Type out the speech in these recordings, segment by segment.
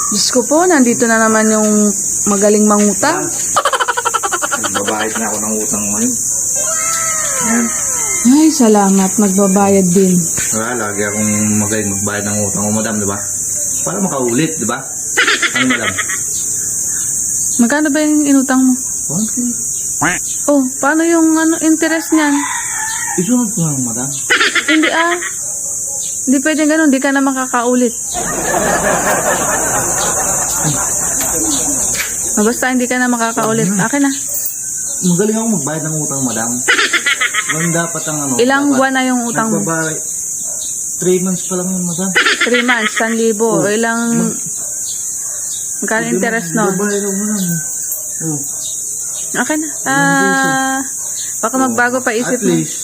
Diyos ko po, nandito na naman yung magaling mangutang. Magbabayad na ako ng utang ngayon. Yan. Ay, salamat. Magbabayad din. Wala, lagi akong magaling magbayad ng utang ko, madam, di ba? Para makaulit, di ba? Ano, madam? Magkano ba yung inutang mo? 1K. Oh, paano yung interest niyan? Isunod ko lang, madam. Hindi Hindi pwedeng ganun, hindi ka na makakaulit. Basta hindi ka na makakaulit. Akin na. Magaling ako magbayad ng utang, madam. Kung dapat ang ano. Ilang dapat buwan na yung utang mo? 3 months pa lang yun, madam. 3 months, 1,000. O ilang... Magkano interest no? Magbabayad ako, madam. Oh. Akin na. Baka magbago pa isip At mo. least,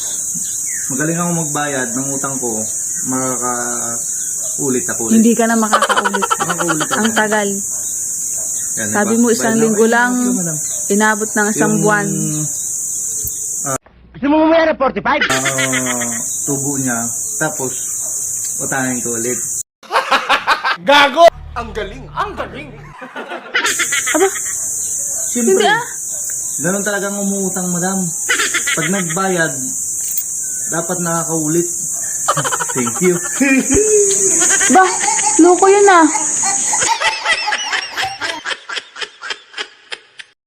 magaling ako magbayad ng utang ko. Makaka-ulit ako ulit. Hindi ka na makakaulit. Makaka-ulit ako. Ang tagal. Yan, Sabi diba? mo isang Bayad linggo ako, lang, madam. inabot ng isang buwan. Gusto mo mamaya na 45? Tubo niya. Tapos, utangin ko ulit. Gago! Ang galing! Ang galing! Aba, Siyempre, hindi ganun talagang umuutang, madam. Pag nagbayad, dapat nakakaulit. Thank you. Ba, loko yun